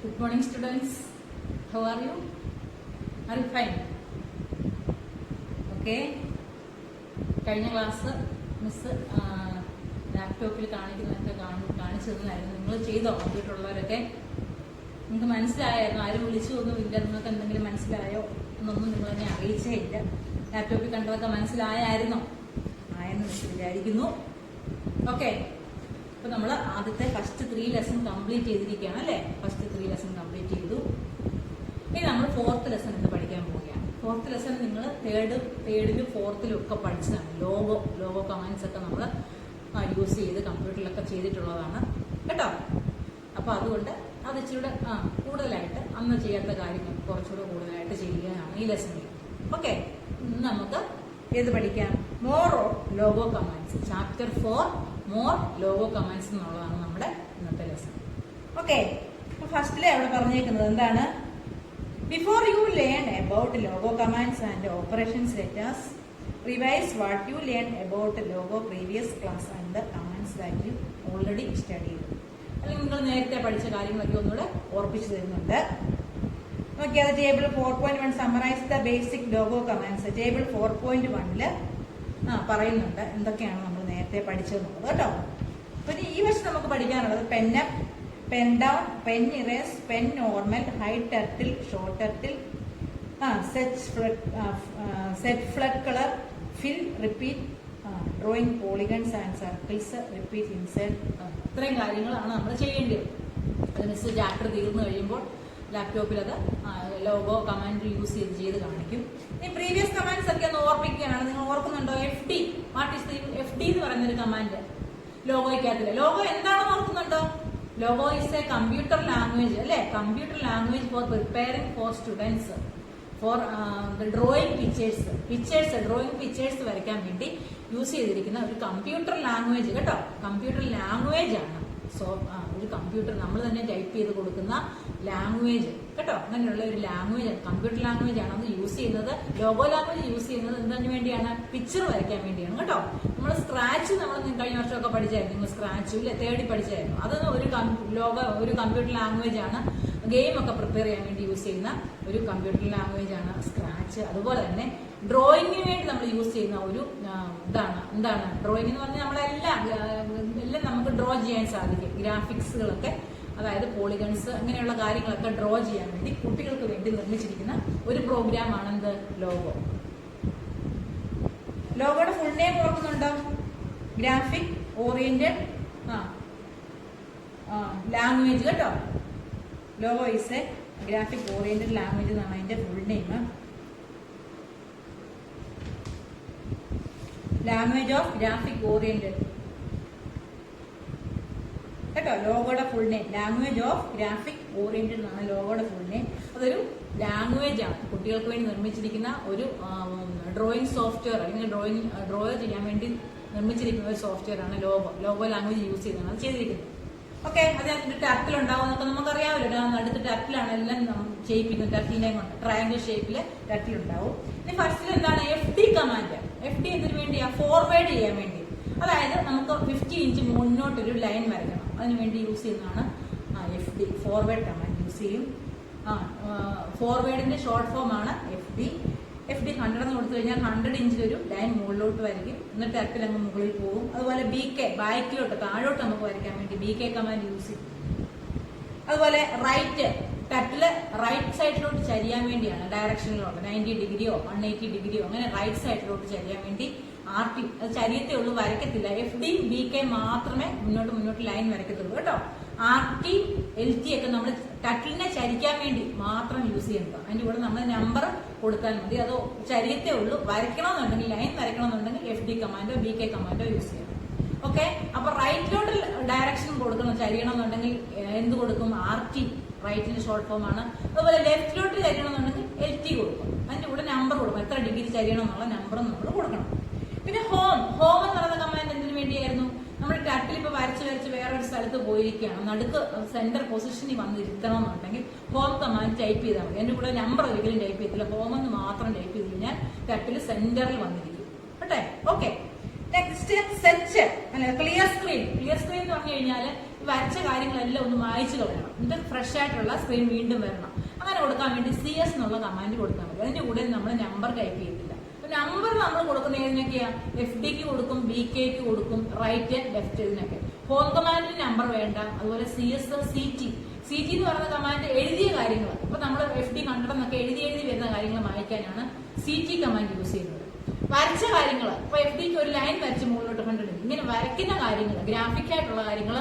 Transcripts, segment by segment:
Good morning, students. How are you? Are you fine? Okay. കഴിഞ്ഞ class miss ലാപ്ടോപ്പിൽ കാണിച്ചു തന്നായിരുന്നു. നിങ്ങൾ ചെയ്തോ? കമ്പ്യൂട്ടറുള്ളവരൊക്കെ നിങ്ങൾക്ക് മനസ്സിലായായിരുന്നു? ആരും വിളിച്ചൊന്നുമില്ല. നിങ്ങൾക്ക് എന്തെങ്കിലും മനസ്സിലായോ എന്നൊന്നും നിങ്ങൾ എന്നെ അറിയിച്ചേ ഇല്ല. ലാപ്ടോപ്പിൽ കണ്ടതൊക്കെ മനസ്സിലായായിരുന്നോ? ആയെന്ന് മിസ് വിചാരിക്കുന്നു. ഓക്കെ. അപ്പൊ നമ്മൾ ആദ്യത്തെ ഫസ്റ്റ് 3 ലെസൺ കംപ്ലീറ്റ് ചെയ്തിരിക്കുകയാണ് അല്ലേ? ഫസ്റ്റ് 3 ലെസൺ കംപ്ലീറ്റ് ചെയ്തു. ഇനി നമ്മൾ 4th ലെസൺ എന്ന് പഠിക്കാൻ പോവുകയാണ്. 4th ലെസൺ നിങ്ങൾ തേർഡിലും 4ത്തിലും ഒക്കെ പഠിച്ചതാണ്. ലോഗോ കമാൻഡ്സ് ഒക്കെ നമ്മൾ യൂസ് ചെയ്ത് കമ്പ്യൂട്ടറിലൊക്കെ ചെയ്തിട്ടുള്ളതാണ് കേട്ടോ. അപ്പൊ അതുകൊണ്ട് അത് ഇച്ചിരി കൂടുതലായിട്ട് അന്ന് ചെയ്യാത്ത കാര്യങ്ങൾ കുറച്ചുകൂടെ കൂടുതലായിട്ട് ചെയ്യുകയാണ് ഈ ലെസണിൽ. ഓക്കെ. നമുക്ക് ഏത് പഠിക്കാം? More logo commands. Chapter 4 more logo commands എന്നുള്ളതാണ് നമ്മുടെ ഇന്നത്തെ ലെസൺ. ഓക്കെ. അപ്പൊ ഫസ്റ്റിലെ അവിടെ പറഞ്ഞേക്കുന്നത് എന്താണ്? Before you learn about logo commands and operations letters, revise what you learn about logo previous class and the commands that you already studied. അല്ലെങ്കിൽ നിങ്ങൾ നേരത്തെ പഠിച്ച കാര്യങ്ങളൊക്കെ ഒന്നുകൂടെ ഓർപ്പിച്ചു തരുന്നുണ്ട്. നോക്കിയത് table 4.1 summarise the basic logo commands. Table 4.1 പറയുന്നുണ്ട് എന്തൊക്കെയാണ് നമ്മൾ നേരത്തെ പഠിച്ചതെന്നുള്ളത് കേട്ടോ. പിന്നെ ഈ വർഷം നമുക്ക് പഠിക്കാനുള്ളത് pen up, pen down, pen erase, pen normal, hide turtle, short turtle, set flood colour, fill, repeat, drawing polygons and circles, repeat insert. ഇത്രയും കാര്യങ്ങളാണ് നമ്മൾ ചെയ്യേണ്ടത്. അത് മിസ് ചാപ്റ്റർ തീർന്നു കഴിയുമ്പോൾ ലാപ്ടോപ്പിൽ അത് ലോഗോ കമാൻഡ് യൂസ് ചെയ്ത് കാണിക്കും. ഈ പ്രീവിയസ് കമാൻഡ്സ് ഒക്കെ ഒന്ന് ഓർപ്പിക്കുകയാണ്. നിങ്ങൾ ഓർക്കുന്നുണ്ടോ? FD. What is the FD എന്ന് പറയുന്നൊരു കമാൻഡ് ലോഗോയ്ക്കകത്തില്ല. ലോഗോ എന്താണെന്ന് ഓർക്കുന്നുണ്ടോ? Logo is a computer language അല്ലെ? Computer language for preparing for students for drawing pictures drawing pictures വരയ്ക്കാൻ വേണ്ടി യൂസ് ചെയ്തിരിക്കുന്ന ഒരു കമ്പ്യൂട്ടർ ലാംഗ്വേജ് കേട്ടോ. കമ്പ്യൂട്ടർ ലാംഗ്വേജ് ആണ്. സോ ഒരു കമ്പ്യൂട്ടർ നമ്മൾ തന്നെ ടൈപ്പ് ചെയ്ത് കൊടുക്കുന്ന ലാംഗ്വേജ് കേട്ടോ. അങ്ങനെയുള്ള ഒരു ലാംഗ്വേജ് കമ്പ്യൂട്ടർ ലാംഗ്വേജ് ആണ് അത് യൂസ് ചെയ്യുന്നത്. ലോഗോ ലാംഗ്വേജ് യൂസ് ചെയ്യുന്നത് എന്തിനു വേണ്ടിയാണ്? പിക്ചർ വരയ്ക്കാൻ വേണ്ടിയാണ് കേട്ടോ. നമ്മൾ സ്ക്രാച്ച് നമ്മൾ കഴിഞ്ഞ വർഷമൊക്കെ പഠിച്ചായിരുന്നു. നിങ്ങൾ സ്ക്രാച്ച് ഇല്ലേ തേടി പഠിച്ചായിരുന്നു. അതൊന്നും ഒരു കമ്പ്യൂട്ടർ ലാംഗ്വേജ് ആണ്. ഗെയിം ഒക്കെ പ്രിപ്പയർ ചെയ്യാൻ വേണ്ടി യൂസ് ചെയ്യുന്ന ഒരു കമ്പ്യൂട്ടർ ലാംഗ്വേജ് ആണ് സ്ക്രാച്ച്. അതുപോലെ തന്നെ ഡ്രോയിങ്ങിന് വേണ്ടി നമ്മൾ യൂസ് ചെയ്യുന്ന ഒരു എന്താണ് ഡ്രോയിങ് എന്ന് പറഞ്ഞാൽ നമ്മളെല്ലാം നമുക്ക് ഡ്രോ ചെയ്യാൻ സാധിക്കും. ഗ്രാഫിക്സുകളൊക്കെ, അതായത് പോളിഗൺസ് അങ്ങനെയുള്ള കാര്യങ്ങളൊക്കെ ഡ്രോ ചെയ്യാൻ വേണ്ടി കുട്ടികൾക്ക് വേണ്ടി നിർമ്മിച്ചിരിക്കുന്ന ഒരു പ്രോഗ്രാം ആണ് എന്ത്? ലോഗോ. ലോഗോയുടെ ഫുൾ നെയിം ഓർക്കുന്നുണ്ടോ? ഗ്രാഫിക് ഓറിയന്റഡ് ലാംഗ്വേജ് കേട്ടോ. Logo is a graphic oriented language എന്നാണ് അതിന്റെ full name. Language of graphic oriented കേട്ടോ. ലോഗോയുടെ full name language of graphic oriented എന്നാണ് ലോഗോയുടെ ഫുൾ നെയിം. അതൊരു ലാംഗ്വേജ് ആണ്. കുട്ടികൾക്ക് വേണ്ടി നിർമ്മിച്ചിരിക്കുന്ന ഒരു ഡ്രോയിങ് സോഫ്റ്റ്വെയർ അല്ലെങ്കിൽ ഡ്രോ ചെയ്യാൻ വേണ്ടി നിർമ്മിച്ചിരിക്കുന്ന ഒരു സോഫ്റ്റ്വെയർ ആണ് ലോഗോ ലാംഗ്വേജ് യൂസ് ചെയ്താണ് അത് ചെയ്തിരിക്കുന്നത്. ഓക്കെ. അതിനകത്ത് ടർട്ടിൽ ഉണ്ടാവും എന്നൊക്കെ നമുക്കറിയാമല്ലോ. അടുത്ത ടർട്ടിലാണ് എല്ലാം ചെയ്യിപ്പിക്കുന്നത്. ടർട്ടിലിനെ കൊണ്ട് ട്രയാങ്കിൾ ഷേപ്പില് ടർട്ടിൽ ഉണ്ടാവും. ഇനി ഫസ്റ്റിൽ എന്താണ്? FD command. FD എന്തിനു വേണ്ടിയാ? ഫോർവേഡ് ചെയ്യാൻ വേണ്ടി. അതായത് നമുക്ക് 50 ഇഞ്ച് മുന്നോട്ടൊരു ലൈൻ വരയ്ക്കണം. അതിനുവേണ്ടി യൂസ് ചെയ്യുന്നതാണ് FD. ഫോർവേഡ് കമാൻഡ് യൂസ് ചെയ്യും. ഫോർവേഡിന്റെ ഷോർട്ട് ഫോം ആണ് FD. FD 100 എന്ന് കൊടുത്തു കഴിഞ്ഞാൽ 100 ഇഞ്ചിലൊരു ലൈൻ മുകളിലോട്ട് വരയ്ക്കും. എന്നിട്ട് ടർട്ടിൽ അങ്ങ് മുകളിൽ പോകും. അതുപോലെ BK ബാക്കിലോട്ട് താഴോട്ട് നമുക്ക് വരയ്ക്കാൻ വേണ്ടി BK കമാൻഡ് യൂസ് ചെയ്യും. അതുപോലെ റൈറ്റ് ടർട്ടില് റൈറ്റ് സൈഡിലോട്ട് ചരിയാൻ വേണ്ടിയാണ് ഡയറക്ഷനിലോട്ട് 90 ഡിഗ്രിയോ 180 ഡിഗ്രിയോ അങ്ങനെ റൈറ്റ് സൈഡിലോട്ട് ചരിയാൻ വേണ്ടി RT. അത് ചരിയത്തേ ഉള്ളൂ, വരയ്ക്കത്തില്ല. FD BK മാത്രമേ മുന്നോട്ട് ലൈൻ വരയ്ക്കത്തുള്ളൂ കേട്ടോ. RT LT ഒക്കെ നമ്മൾ ടർട്ടിലിനെ ചരിക്കാൻ വേണ്ടി മാത്രം യൂസ് ചെയ്യുന്നത്. അതിന്റെ കൂടെ നമ്മൾ നമ്പർ കൊടുത്താൽ മതി. അത് ചരിയത്തേ ഉള്ളൂ. വരയ്ക്കണമെന്നുണ്ടെങ്കിൽ ലൈൻ വരയ്ക്കണമെന്നുണ്ടെങ്കിൽ FD കമാൻഡോ BK കമാൻഡോ യൂസ് ചെയ്യണം. ഓക്കെ. അപ്പൊ റൈറ്റിലോട്ട് ഡയറക്ഷൻ കൊടുക്കണം. ചരിയണമെന്നുണ്ടെങ്കിൽ എന്ത് കൊടുക്കും? RT. റൈറ്റിന്റെ ഷോർട്ട് ഫോം ആണ്. അതുപോലെ ലെഫ്റ്റിലോട്ട് ചരിയണമെന്നുണ്ടെങ്കിൽ LT കൊടുക്കും. അതിന്റെ കൂടെ നമ്പർ കൊടുക്കും. എത്ര ഡിഗ്രി ചരിയണം എന്നുള്ള നമ്പറും നമ്മൾ കൊടുക്കണം. പിന്നെ ഹോം എന്ന് പറയുന്ന കമാൻഡ് എന്തിനു വേണ്ടിയായിരുന്നു? നമ്മൾ ടർട്ടിൽ ഇപ്പൊ വരച്ച് വേറൊരു സ്ഥലത്ത് പോയിരിക്കുകയാണ്. നടുക്ക് സെന്റർ പൊസിഷനിൽ വന്നിരുത്തണം എന്നുണ്ടെങ്കിൽ ഹോം കമാൻഡ് ടൈപ്പ് ചെയ്താൽ മതി. അതിന്റെ കൂടെ നമ്പർ ഒരിക്കലും ടൈപ്പ് ചെയ്തില്ല. ഹോം എന്ന് മാത്രം ടൈപ്പ് ചെയ്ത് കഴിഞ്ഞാൽ ടർട്ടിൽ സെന്ററിൽ വന്നിരിക്കും. കേട്ടെ. ഓക്കെ. നെക്സ്റ്റ് സെറ്റ് അല്ലെ ക്ലിയർ സ്ക്രീൻ. ക്ലിയർ സ്ക്രീൻ എന്ന് പറഞ്ഞു കഴിഞ്ഞാൽ വരച്ച കാര്യങ്ങളെല്ലാം ഒന്ന് മായ്ച്ചു കളയണം, എന്നിട്ട് ഫ്രഷ് ആയിട്ടുള്ള സ്ക്രീൻ വീണ്ടും വരണം. അങ്ങനെ കൊടുക്കാൻ വേണ്ടി CS എന്നുള്ള കമാൻഡ് കൊടുത്താൽ മതി. അതിന്റെ കൂടെ നമ്മൾ നമ്പർ ടൈപ്പ് ചെയ്തില്ല. നമ്പർ നമ്മൾ കൊടുക്കുന്ന ഏതിനൊക്കെയാ? FDക്ക് കൊടുക്കും, BKക്ക് കൊടുക്കും, റൈറ്റ് ലെഫ്റ്റ് ഇതിനൊക്കെ. ഹോം കമാൻഡിന് നമ്പർ വേണ്ട. അതുപോലെ CS CT എന്ന് പറയുന്ന കമാൻഡ് എഴുതിയ കാര്യങ്ങൾ, ഇപ്പൊ നമ്മൾ FD കണ്ടെന്നൊക്കെ എഴുതി വരുന്ന കാര്യങ്ങൾ മായ്ക്കാനാണ് CT കമാൻഡ് യൂസ് ചെയ്യുന്നത്. വരച്ച കാര്യങ്ങൾ, ഇപ്പൊ FDക്ക് ഒരു ലൈൻ വരച്ച് മുകളിലോട്ട് കണ്ടിട്ടുണ്ട്. ഇങ്ങനെ വരയ്ക്കുന്ന കാര്യങ്ങൾ, ഗ്രാഫിക് ആയിട്ടുള്ള കാര്യങ്ങൾ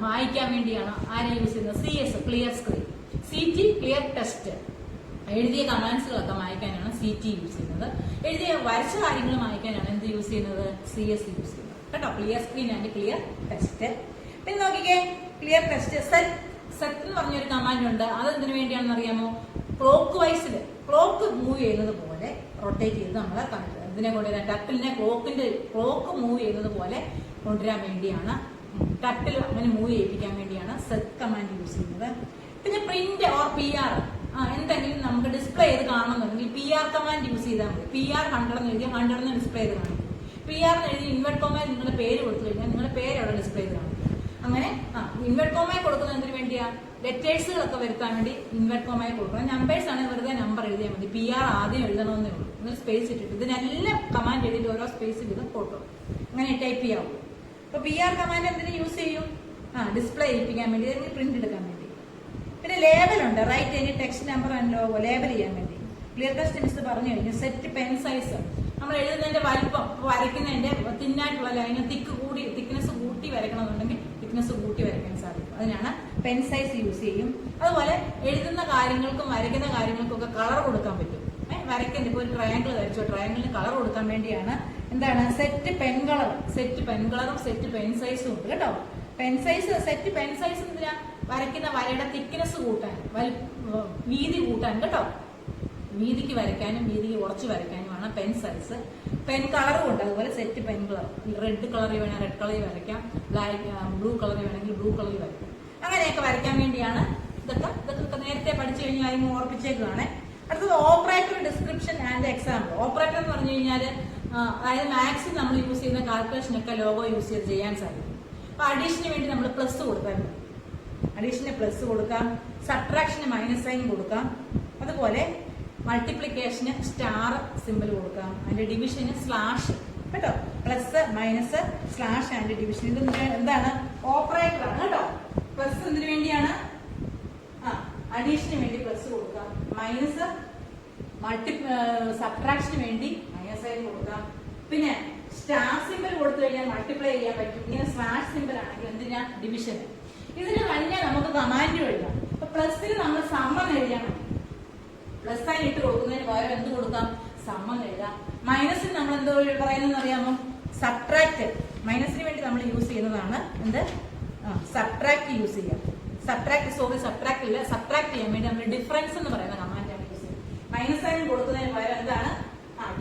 മായ്ക്കാൻ വേണ്ടിയാണ് ആരെ യൂസ് ചെയ്യുന്നത്? CS clear screen. CT clear test. എഴുതിയ കമാൻഡ്സുകളൊക്കെ മായ്ക്കാനാണ് CT യൂസ് ചെയ്യുന്നത്. എഴുതിയ വരച്ച കാര്യങ്ങൾ മായ്ക്കാനാണ് എന്ത് യൂസ് ചെയ്യുന്നത്? CS യൂസ് ചെയ്യുന്നത് കേട്ടോ. Clear screen and clear test. പിന്നെ നോക്കിക്കേ, ക്ലിയർ ടെസ്റ്റ് സെറ്റ് എന്ന് പറഞ്ഞൊരു കമാൻഡ് ഉണ്ട്. അതെന്തിനു വേണ്ടിയാണെന്ന് അറിയാമോ? ക്ലോക്ക് വൈസിൽ ക്ലോക്ക് മൂവ് ചെയ്യുന്നത് പോലെ റൊട്ടേറ്റ് ചെയ്ത് നമ്മളെ ഇതിനെ കൊണ്ടുവരാൻ, ടർട്ടിലിനെ ക്ലോക്ക് മൂവ് ചെയ്യുന്നത് പോലെ കൊണ്ടുവരാൻ വേണ്ടിയാണ്, ടർട്ടിൽ അങ്ങനെ മൂവ് ചെയ്യിപ്പിക്കാൻ വേണ്ടിയാണ് സെറ്റ് കമാൻഡ് യൂസ് ചെയ്യുന്നത്. പിന്നെ പ്രിന്റ് ഓർ PR എന്തെങ്കിലും നമുക്ക് ഡിസ്പ്ലേ ചെയ്ത് കാണുന്നുണ്ടെങ്കിൽ PR കമാൻഡ് യൂസ് ചെയ്താൽ മതി. PR 100 എന്ന് എഴുതിയാൽ 100 ഡിസ്പ്ലേ ചെയ്ത് കാണിക്കും. PR എന്ന് എഴുതി ഇൻവെർട്ട് കോമയിൽ നിങ്ങളുടെ പേര് കൊടുത്തു കഴിഞ്ഞാൽ നിങ്ങളുടെ പേര് അവിടെ ഡിസ്പ്ലേ ചെയ്ത് കാണിക്കും. അങ്ങനെ ഇൻവെർട്ട് കോമയിൽ കൊടുക്കുന്നതിന് വേണ്ടിയാ ലെറ്റേഴ്സുകളൊക്കെ വരുത്താൻ വേണ്ടി ഇൻവെർട്ട് കോമയിൽ കൊടുക്കണം. നമ്പേഴ്സ് ആണെങ്കിൽ വെറുതെ നമ്പർ എഴുതിയാൽ മതി. PR ആദ്യം എഴുതണമെന്നേ ഉള്ളൂ. നിങ്ങൾ സ്പേസ് ഇട്ടിട്ട് ഇതിനെല്ലാം കമാൻഡ് എഴുതിയിട്ട് ഓരോ സ്പേസ് ഇത് കൊടുക്കും. അങ്ങനെ ടൈപ്പ് ചെയ്യാവും. അപ്പൊ PR കമാൻഡ് എന്തിനു യൂസ് ചെയ്യും? ഡിസ്പ്ലേ ചെയ്യിപ്പിക്കാൻ വേണ്ടി, അല്ലെങ്കിൽ പ്രിന്റ് എടുക്കാൻ വേണ്ടി. പിന്നെ ലേബൽ ഉണ്ട്. Write any text number and logo label ചെയ്യാൻ വേണ്ടി. ക്ലിയർ ടെസ്റ്റ് മിസ് പറഞ്ഞു കഴിഞ്ഞു. സെറ്റ് പെൻ സൈസ്, നമ്മൾ എഴുതുന്നതിന്റെ വലിപ്പം, വരയ്ക്കുന്നതിന്റെ തിന്നായിട്ടുള്ള ലൈന് തിക്നെസ് കൂട്ടി വരയ്ക്കണമെന്നുണ്ടെങ്കിൽ തിക്നെസ് കൂട്ടി വരയ്ക്കാൻ സാധിക്കും. അതിനാണ് പെൻ സൈസ് യൂസ് ചെയ്യും. അതുപോലെ എഴുതുന്ന കാര്യങ്ങൾക്കും വരയ്ക്കുന്ന കാര്യങ്ങൾക്കും ഒക്കെ കളർ കൊടുക്കാൻ പറ്റും. വരയ്ക്കുന്ന ഇപ്പൊ ഒരു ട്രയാങ്കിൾ വരച്ചോ, ട്രയാങ്കിളിന് കളർ കൊടുക്കാൻ വേണ്ടിയാണ് എന്താണ് സെറ്റ് പെൻ കളറും സെറ്റ് പെൻ സൈസും ഉണ്ട് കേട്ടോ. Pen size, set pen size എന്തിനാ? വരയ്ക്കുന്ന വരയുടെ തിക്നെസ് കൂട്ടാൻ, വീതി കൂട്ടാൻ കേട്ടോ. വീതിക്ക് വരയ്ക്കാനും വീതിക്ക് കുറച്ച് വരയ്ക്കാനുമാണ് പെൻ സൈസ്. പെൻ കളറും ഉണ്ട്. അതുപോലെ സെറ്റ് പെൻ കളർ, റെഡ് കളറിൽ വേണമെങ്കിൽ റെഡ് കളറിൽ വരയ്ക്കാം, ബ്ലൂ കളറിൽ വേണമെങ്കിൽ ബ്ലൂ കളറിൽ വരയ്ക്കാം. അങ്ങനെയൊക്കെ വരയ്ക്കാൻ വേണ്ടിയാണ് ഇതൊക്കെ നേരത്തെ പഠിച്ചു കഴിഞ്ഞാൽ അതിന് ഓർപ്പിച്ചേക്കാണ്. അടുത്തത് operator description and example. Operator എന്ന് പറഞ്ഞു കഴിഞ്ഞാൽ അതായത് മാത്സിൽ നമ്മൾ യൂസ് ചെയ്യുന്ന കാൽക്കുലേഷനൊക്കെ ലോഗോ യൂസ് ചെയ്ത് ചെയ്യാൻ സാധിക്കും. അപ്പൊ അഡീഷന് വേണ്ടി നമ്മൾ പ്ലസ് കൊടുക്കാൻ, അഡീഷന് പ്ലസ് കൊടുക്കാം, സബ്ട്രാക്ഷന് മൈനസ് സൈൻ കൊടുക്കാം, അതുപോലെ മൾട്ടിപ്ലിക്കേഷന് സ്റ്റാർ സിമ്പിൾ കൊടുക്കാം, അതിന്റെ ഡിവിഷന് സ്ലാഷ് കേട്ടോ. Plus minus slash and division, ഇത് എന്താണ്? ഓപ്പറേറ്റർ ആണ് കേട്ടോ. പ്ലസ് എന്തിനു വേണ്ടിയാണ്? അഡീഷന് വേണ്ടി പ്ലസ് കൊടുക്കാം, മൈനസ് സബ്ട്രാക്ഷന് വേണ്ടി മൈനസ് സൈൻ കൊടുക്കാം. പിന്നെ സ്റ്റാർ സിമ്പിൾ കൊടുത്തു കഴിഞ്ഞാൽ മൾട്ടിപ്ലൈ ചെയ്യാൻ പറ്റും. ഇങ്ങനെ സ്ലാഷ് സിമ്പിൾ ആണെങ്കിൽ എന്തിനാ? ഡിവിഷൻ. ഇതിന് കഴിഞ്ഞാൽ നമുക്ക് കമാൻഡ് എഴുതാം. അപ്പൊ പ്ലസിന് നമ്മൾ സമം എഴുതണം. പ്ലസ് സൈൻ ഇട്ട് കൊടുക്കുന്നതിന് പകരം എന്ത് കൊടുക്കാം? സമം എഴുതാം. മൈനസിന് നമ്മൾ എന്തോ പറയുന്നതെന്ന് അറിയാമോ? സബ്ട്രാക്ട്. മൈനസിന് വേണ്ടി നമ്മൾ യൂസ് ചെയ്യുന്നതാണ് എന്ത്? സബ്ട്രാക്ട് യൂസ് ചെയ്യാം. സബ്ട്രാക്ട് ഇല്ല, സബ്ട്രാക്ട് ചെയ്യാൻ വേണ്ടി നമ്മൾ ഡിഫറൻസ് എന്ന് പറയുന്ന കമാൻഡാണ് യൂസ് ചെയ്യുന്നത്. മൈനസ് സൈൻ കൊടുക്കുന്നതിന് പകരം എന്താണ്?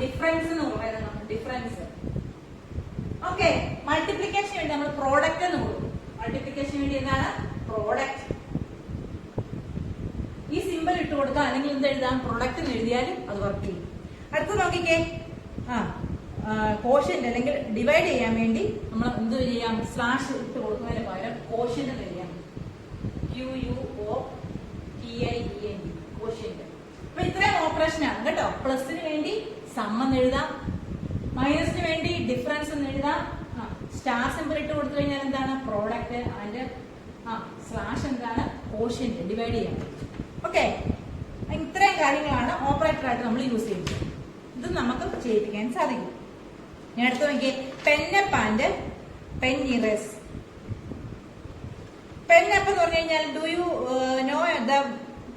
ഡിഫറൻസ് എന്ന് പറയുന്നത്. ഡിഫറൻസ്. ഓക്കെ. മൾട്ടിപ്ലിക്കേഷന് വേണ്ടി നമ്മൾ പ്രോഡക്റ്റ് എന്ന് കൊടുക്കും. മൾട്ടിപ്ലിക്കേഷന് വേണ്ടി എന്താണ്? പ്രോഡക്റ്റ്. ഈ സിമ്പിൾ ഇട്ട് കൊടുക്കാം, അല്ലെങ്കിൽ എന്ത് എഴുതാം? പ്രൊഡക്റ്റ് എന്ന് എഴുതിയാലും അത് വർക്ക് ചെയ്യും. അടുത്ത് നോക്കിക്കേ, കോഷ്യന്റ് അല്ലെങ്കിൽ ഡിവൈഡ് ചെയ്യാൻ വേണ്ടി നമ്മൾ എന്ത് ചെയ്യാം? സ്ലാഷ് ഇട്ട് കൊടുക്കുന്നതിന് പകരം കോഷ്യന്റ് എന്ന് എഴുതാം. QUOTIENT quotient. അപ്പൊ ഇത്രയും ഓപ്പറേഷൻ ആണ് കേട്ടോ. പ്ലസിന് വേണ്ടി സമം എഴുതാം, മൈനസിന് വേണ്ടി ഡിഫറൻസ് എന്ന് എഴുതാം, സ്റ്റാർ സിമ്പിൾ ഇട്ട് കൊടുത്തു കഴിഞ്ഞാൽ എന്താണ്? പ്രോഡക്റ്റ്. അതിന്റെ സ്ലാഷ് എന്താണ്? കോഷ്യന്റ്, ഡിവൈഡ് ചെയ്യാൻ. ഓക്കെ. ഇത്രയും കാര്യങ്ങളാണ് ഓപ്പറേറ്റർ ആയിട്ട് നമ്മൾ യൂസ് ചെയ്യുന്നത്. ഇത് നമുക്ക് ചെയ്യിപ്പിക്കാൻ സാധിക്കും. ഞാൻ അടുത്ത് നോക്കിയേ, pen up and pen erase. Pen up എന്ന് പറഞ്ഞു കഴിഞ്ഞാൽ do you know the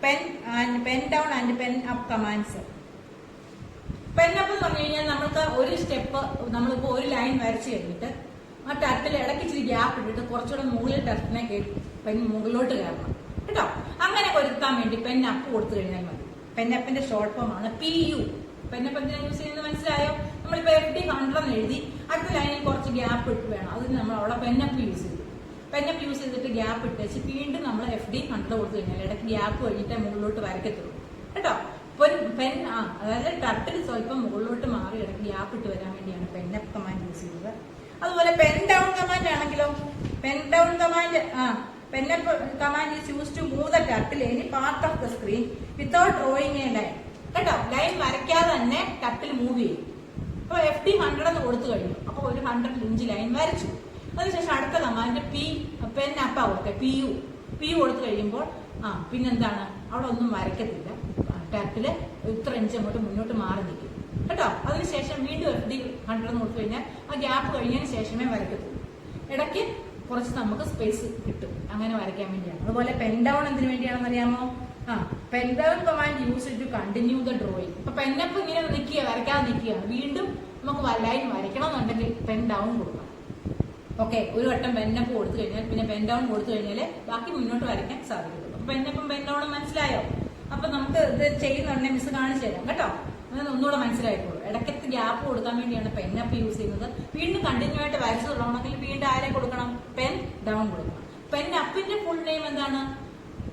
pen down and pen up commands. Pen up എന്ന് പറഞ്ഞു കഴിഞ്ഞാൽ നമ്മൾക്ക് ഒരു സ്റ്റെപ്പ്, നമ്മളിപ്പോ ഒരു ലൈൻ വരച്ചു കഴിഞ്ഞിട്ട് ആ ടർട്ടിൽ ഇടയ്ക്ക് ഇച്ചിരി ഗ്യാപ്പ് ഇട്ടിട്ട് കുറച്ചുകൂടെ മുകളിൽ ടർട്ടിനെ പെൻ മുകളിലോട്ട് കയറണം കേട്ടോ. അങ്ങനെ വരുത്താൻ വേണ്ടി പെൻ അപ്പ് കൊടുത്തു കഴിഞ്ഞാൽ മതി. പെന്നപ്പിന്റെ ഷോർട്ട് ഫോം ആണ് PU. പെന്നപ്പ് എന്തിനാ യൂസ് ചെയ്യുന്നത് മനസ്സിലായോ? നമ്മളിപ്പോ FD 100 എന്ന് എഴുതി അടുത്ത ലൈനിൽ കുറച്ച് ഗ്യാപ്പ് ഇട്ട് വേണം, അതിന് നമ്മൾ അവിടെ പെന്നപ്പ് യൂസ് ചെയ്തു. പെന്നപ്പ് യൂസ് ചെയ്തിട്ട് ഗ്യാപ്പ് ഇട്ട് വെച്ച് വീണ്ടും നമ്മൾ FD 100 കൊടുത്തു കഴിഞ്ഞാൽ ഇടയ്ക്ക് ഗ്യാപ്പ് കഴിഞ്ഞിട്ട് മുകളിലോട്ട് വരയ്ക്കത്തുള്ളൂ കേട്ടോ. പെൻ അതായത് ടർട്ടിൽ സ്വല്പം മുകളിലോട്ട് മാറി കിടക്കി ഗ്യാപ്പ് ഇട്ട് വരാൻ വേണ്ടിയാണ് പെൻ അപ്പ് കമാൻഡ് യൂസ് ചെയ്തത്. അതുപോലെ പെൻ ഡൗൺ കമാൻഡ് ആണെങ്കിലോ, pen down command pen up command is use to move the turtle any part of the screen without drawing a line. കേട്ടോ, ലൈൻ വരയ്ക്കാതെ തന്നെ ടർട്ടിൽ മൂവ് ചെയ്യും. അപ്പൊ FD 100 എന്ന് കൊടുത്തു കഴിഞ്ഞു. അപ്പൊ ഒരു 100 ഇഞ്ച് ലൈൻ വരച്ചു. അതിനുശേഷം അടുത്ത കമാൻഡ് പെൻ അപ്പ് ആവട്ടെ, PU കൊടുത്തു കഴിയുമ്പോൾ പിന്നെന്താണ്, അവിടെ ഒന്നും വരയ്ക്കത്തില്ല. ടർട്ടില് ഇത്ര ഇഞ്ച് അങ്ങോട്ട് മുന്നോട്ട് മാറി നിൽക്കും. കേട്ടോ, അതിനുശേഷം വീണ്ടും FD 100 എന്ന് കൊടുത്തു കഴിഞ്ഞാൽ ആ ഗ്യാപ്പ് കഴിഞ്ഞതിന് ശേഷമേ വരയ്ക്കത്തുള്ളൂ. ഇടയ്ക്ക് കുറച്ച് നമുക്ക് സ്പേസ് കിട്ടും, അങ്ങനെ വരയ്ക്കാൻ വേണ്ടിയാണ്. അതുപോലെ പെൻ ഡൗൺ എന്തിനു വേണ്ടിയാണെന്ന് അറിയാമോ? Pen down command use to continue the drawing. ഇപ്പൊ പെന്നപ്പ് ഇങ്ങനെ നിൽക്കുക, വരയ്ക്കാതെ നിൽക്കുകയാണ്. വീണ്ടും നമുക്ക് ലൈൻ വരയ്ക്കണം എന്നുണ്ടെങ്കിൽ പെൻ ഡൗൺ കൊടുക്കണം. ഓക്കെ, ഒരു വട്ടം പെന്നപ്പ് കൊടുത്തു കഴിഞ്ഞാൽ പിന്നെ പെൻ ഡൗൺ കൊടുത്തു കഴിഞ്ഞാൽ ബാക്കി മുന്നോട്ട് വരയ്ക്കാൻ സാധിക്കുള്ളൂ. അപ്പൊ പെന്നപ്പും പെൻ ഡൗണും മനസ്സിലായോ? അപ്പൊ നമുക്ക് ഇത് ചെയ്യുന്നുണ്ടെങ്കിൽ മിസ് കാണിച്ചു തരാം കേട്ടോ, അങ്ങനെ ഒന്നുകൂടെ മനസ്സിലായിക്കോളൂ. ഇടയ്ക്കത്ത് ഗ്യാപ്പ് കൊടുക്കാൻ വേണ്ടിയാണ് പെന്നപ്പ് യൂസ് ചെയ്യുന്നത്. വീണ്ടും കണ്ടിന്യൂ ആയിട്ട് വരച്ചു തുടങ്ങണമെങ്കിൽ വീണ്ടും ആരെ കൊടുക്കണം? പെൻ ഡൗൺ കൊടുക്കണം. പെൻ അപ്പിന്റെ ഫുൾ നെയിം എന്താണ്?